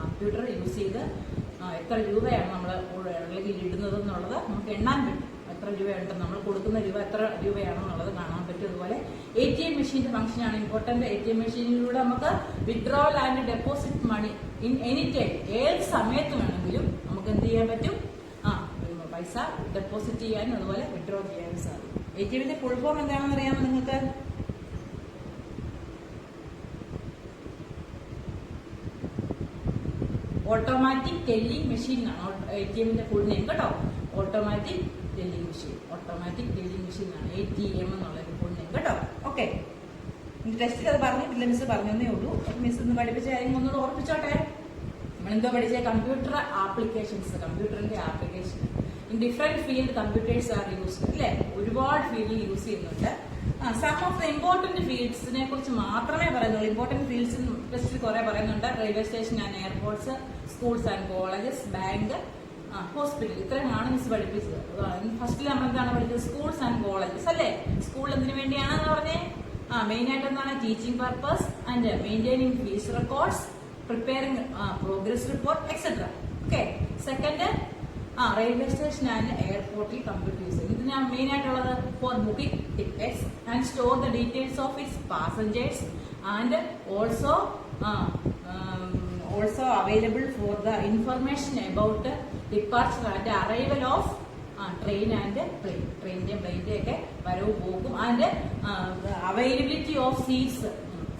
കമ്പ്യൂട്ടർ യൂസ് ചെയ്ത് എത്ര രൂപയാണ് നമ്മൾ അല്ലെങ്കിൽ ഇടുന്നത് എന്നുള്ളത് നമുക്ക് എണ്ണാൻ പറ്റും. എത്ര രൂപയുണ്ടെന്ന്, നമ്മൾ കൊടുക്കുന്ന രൂപ എത്ര രൂപയാണെന്നുള്ളത് കാണാൻ പറ്റും. അതുപോലെ ATM മെഷീന്റെ ഫംഗ്ഷൻ ആണ് ഇമ്പോർട്ടന്റ്. ATM മെഷീനിലൂടെ നമുക്ക് withdrawal and deposit money in any time, ഏത് സമയത്ത് വേണമെങ്കിലും നമുക്ക് എന്ത് ചെയ്യാൻ പറ്റും, പൈസ ഡെപ്പോസിറ്റ് ചെയ്യാനും അതുപോലെ വിഡ്രോ ചെയ്യാനും സാധിക്കും. ATMന്റെ ഫുൾ ഫോം എന്താണെന്ന് അറിയാമോ നിങ്ങൾക്ക്? ഓട്ടോമാറ്റിക് ടെല്ലിംഗ് മെഷീൻ ആണ് ATMന്റെ ഫുൾ നെയിം കേട്ടോ. ഓട്ടോമാറ്റിക് ടെല്ലിംഗ് മെഷീൻ ആണ് ATM എന്നുള്ള ഫുൾ നെയിം കേട്ടോ. ഓക്കെ, ടെസ്റ്റിൽ അത് പറഞ്ഞിട്ടില്ല, മിസ് പറഞ്ഞതേ ഉള്ളൂ. മിസ് ഇന്ന് പഠിപ്പിച്ച കാര്യങ്ങൾ ഒന്നുകൂടെ ഓർപ്പിച്ചോട്ടെ. നമ്മളെന്തോ പഠിച്ച കമ്പ്യൂട്ടർ ആപ്ലിക്കേഷൻസ്, കമ്പ്യൂട്ടറിന്റെ application in different field computers are used അല്ലെ. ഒരുപാട് ഫീൽഡിൽ യൂസ് ചെയ്യുന്നുണ്ട്. സം ഓഫ് ദ ഇമ്പോർട്ടന്റ് ഫീൽഡ്സിനെ കുറിച്ച് മാത്രമേ പറയുന്നുള്ളൂ. ഇമ്പോർട്ടന്റ് ഫീൽഡ്സ് ടെസ്റ്റിൽ കുറെ പറയുന്നുണ്ട്. Railway station and airports, schools and colleges, bank, hospital. ഇത്രയുമാണ് മിസ് പഠിപ്പിച്ചത്. ഫസ്റ്റിൽ നമ്മൾ എന്താണ് പഠിച്ചത്? സ്കൂൾസ് ആൻഡ് കോളേജസ് അല്ലേ. സ്കൂൾ എന്തിനു വേണ്ടിയാണെന്ന് പറഞ്ഞേ? മെയിൻ ആയിട്ട് എന്താണ്? Teaching purpose and maintaining fees records, preparing progress report etcetera. Okay. Second railway station and എയർപോർട്ടിൽ കമ്പ്യൂട്ടർ യൂസ് ചെയ്യും. ഇതിനാണ് മെയിൻ ആയിട്ടുള്ളത് for booking tickets and store the details of its passengers and also available for the information about departure and arrival of train and plane. ട്രെയിനിന്റെയും പ്ലെയിനിന്റെയും ഒക്കെ വരവ് പോകും. And availability of seats,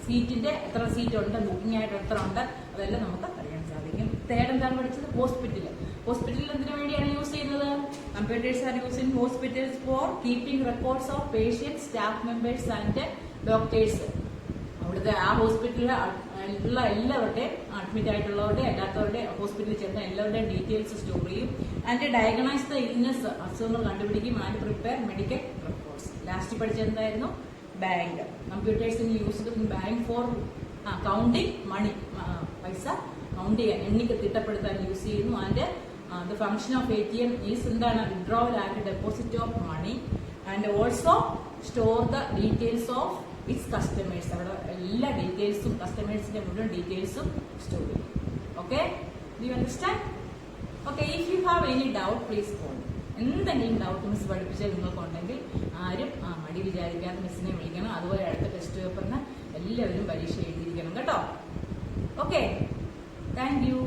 സീറ്റിന്റെ എത്ര സീറ്റ് ഉണ്ട്, ബുക്കിംഗ് ആയിട്ട് എത്ര ഉണ്ട്, അതെല്ലാം നമുക്ക് അറിയാൻ സാധിക്കും. തേർഡ് എന്താണ് പഠിച്ചത്? ഹോസ്പിറ്റൽ. ഹോസ്പിറ്റലിൽ എന്തിനു വേണ്ടിയാണ് യൂസ് ചെയ്യുന്നത്? Computers are use in hospitals for keeping records of patients, staff members and doctors. അവിടുത്തെ ആ ഹോസ്പിറ്റലിൽ ഉള്ള എല്ലാവരുടെയും, അഡ്മിറ്റ് ആയിട്ടുള്ളവരുടെ അല്ലാത്തവരുടെ, ഹോസ്പിറ്റലിൽ ചെന്ന എല്ലാവരുടെയും ഡീറ്റെയിൽസ് സ്റ്റോർ ചെയ്യും. ആൻഡ് ഡയഗ്നൈസ് ദ ഇൽനെസ്, അസുഖങ്ങൾ കണ്ടുപിടിക്കും. And prepare medical records. Last പഠിച്ചത് എന്തായിരുന്നു? ബാങ്ക്. കമ്പ്യൂട്ടേഴ്സിന് used in bank for counting money, പൈസ കൗണ്ട് ചെയ്യാൻ, എണ്ണിക്ക് തിട്ടപ്പെടുത്താൻ യൂസ് ചെയ്യുന്നു. And the function of ATM is എന്താണ്? Withdrawal and deposit of money and also store the details of its customers. അവിടെ എല്ലാ ഡീറ്റെയിൽസും, കസ്റ്റമേഴ്സിന്റെ മുഴുവൻ ഡീറ്റെയിൽസും സ്റ്റോർ ചെയ്യും. Okay, do you understand? Okay, if you have any doubt please call. എന്തെങ്കിലും doubt miss പഠിപ്പിച്ചാൽ നിങ്ങൾക്കുണ്ടെങ്കിൽ ആരും മടി വിചാരിക്കാതെ മിസ്സിനെ വിളിക്കണം. അതുപോലെ അടുത്ത ടെസ്റ്റ് പേപ്പറിന് എല്ലാവരും പരീക്ഷ എഴുതിയിരിക്കണം കേട്ടോ. Okay, thank you.